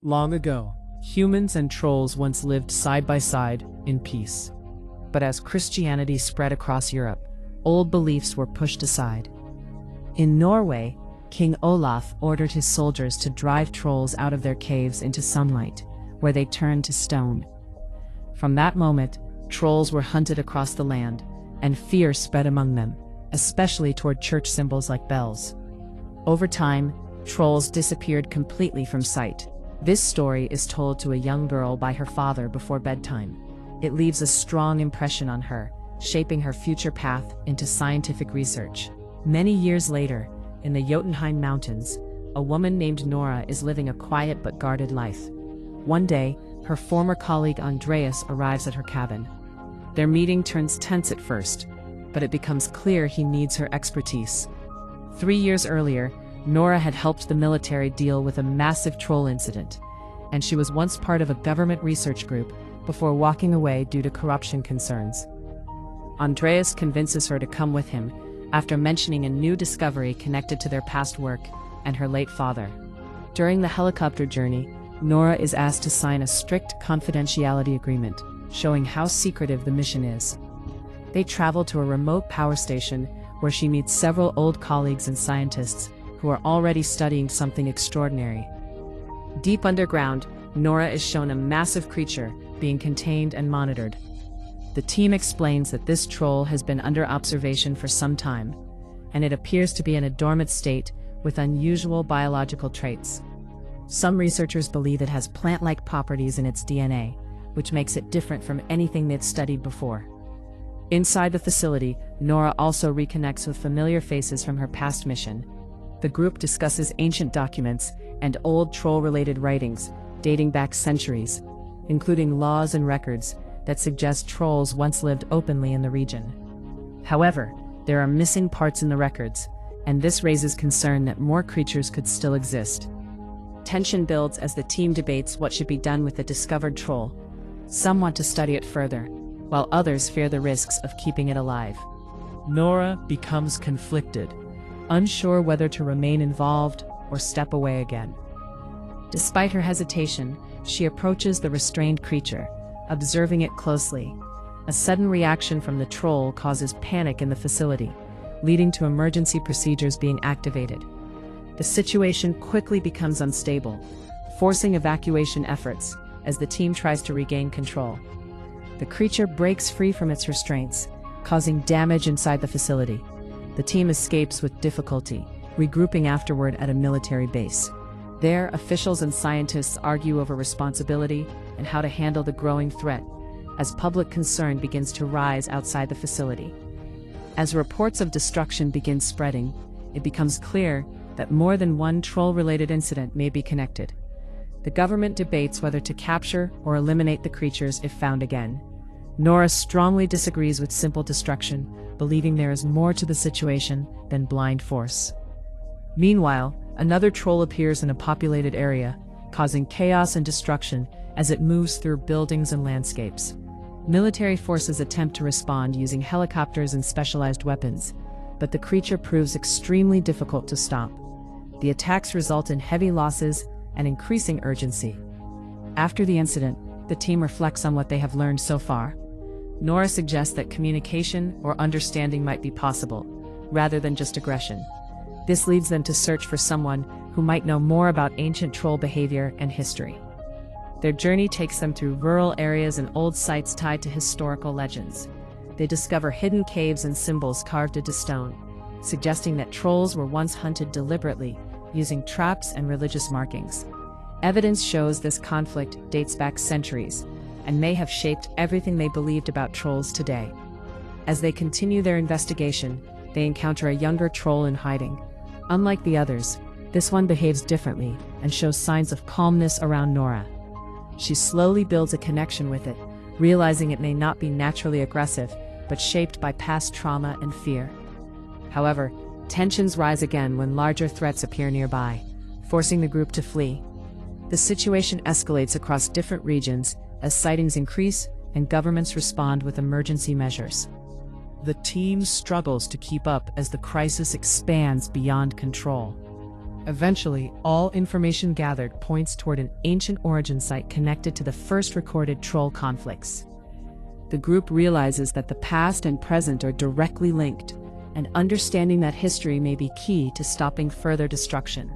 Long ago, humans and trolls once lived side by side in peace. But as Christianity spread across Europe, old beliefs were pushed aside. In Norway, King Olaf ordered his soldiers to drive trolls out of their caves into sunlight, where they turned to stone. From that moment, trolls were hunted across the land, and fear spread among them, especially toward church symbols like bells. Over time, trolls disappeared completely from sight. This story is told to a young girl by her father before bedtime. It leaves a strong impression on her, shaping her future path into scientific research. Many years later, in the Jotunheim Mountains, a woman named Nora is living a quiet but guarded life. One day, her former colleague Andreas arrives at her cabin. Their meeting turns tense at first, but it becomes clear he needs her expertise. 3 years earlier, Nora had helped the military deal with a massive troll incident, and she was once part of a government research group before walking away due to corruption concerns. Andreas convinces her to come with him after mentioning a new discovery connected to their past work and her late father. During the helicopter journey, Nora is asked to sign a strict confidentiality agreement, showing how secretive the mission is. They travel to a remote power station where she meets several old colleagues and scientists who are already studying something extraordinary. Deep underground, Nora is shown a massive creature being contained and monitored. The team explains that this troll has been under observation for some time, and it appears to be in a dormant state with unusual biological traits. Some researchers believe it has plant-like properties in its DNA, which makes it different from anything they've studied before. Inside the facility, Nora also reconnects with familiar faces from her past mission. The group discusses ancient documents and old troll-related writings dating back centuries, including laws and records that suggest trolls once lived openly in the region. However, there are missing parts in the records, and this raises concern that more creatures could still exist. Tension builds as the team debates what should be done with the discovered troll. Some want to study it further, while others fear the risks of keeping it alive. Nora becomes conflicted, unsure whether to remain involved or step away again. Despite her hesitation, she approaches the restrained creature, observing it closely. A sudden reaction from the troll causes panic in the facility, leading to emergency procedures being activated. The situation quickly becomes unstable, forcing evacuation efforts as the team tries to regain control. The creature breaks free from its restraints, causing damage inside the facility. The team escapes with difficulty, regrouping afterward at a military base. There, officials and scientists argue over responsibility and how to handle the growing threat, as public concern begins to rise outside the facility. As reports of destruction begin spreading, it becomes clear that more than one troll-related incident may be connected. The government debates whether to capture or eliminate the creatures if found again. Nora strongly disagrees with simple destruction, believing there is more to the situation than blind force. Meanwhile, another troll appears in a populated area, causing chaos and destruction as it moves through buildings and landscapes. Military forces attempt to respond using helicopters and specialized weapons, but the creature proves extremely difficult to stop. The attacks result in heavy losses and increasing urgency. After the incident, the team reflects on what they have learned so far. Nora suggests that communication or understanding might be possible, rather than just aggression. This leads them to search for someone who might know more about ancient troll behavior and history. Their journey takes them through rural areas and old sites tied to historical legends. They discover hidden caves and symbols carved into stone, suggesting that trolls were once hunted deliberately, using traps and religious markings. Evidence shows this conflict dates back centuries, and may have shaped everything they believed about trolls today. As they continue their investigation, they encounter a younger troll in hiding. Unlike the others, this one behaves differently and shows signs of calmness around Nora. She slowly builds a connection with it, realizing it may not be naturally aggressive, but shaped by past trauma and fear. However, tensions rise again when larger threats appear nearby, forcing the group to flee. The situation escalates across different regions as sightings increase and governments respond with emergency measures. The team struggles to keep up as the crisis expands beyond control. Eventually, all information gathered points toward an ancient origin site connected to the first recorded troll conflicts. The group realizes that the past and present are directly linked, and understanding that history may be key to stopping further destruction.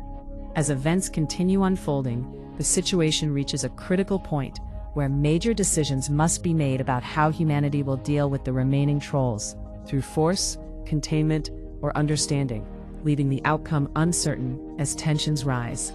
As events continue unfolding, the situation reaches a critical point where major decisions must be made about how humanity will deal with the remaining trolls, through force, containment, or understanding, leaving the outcome uncertain as tensions rise.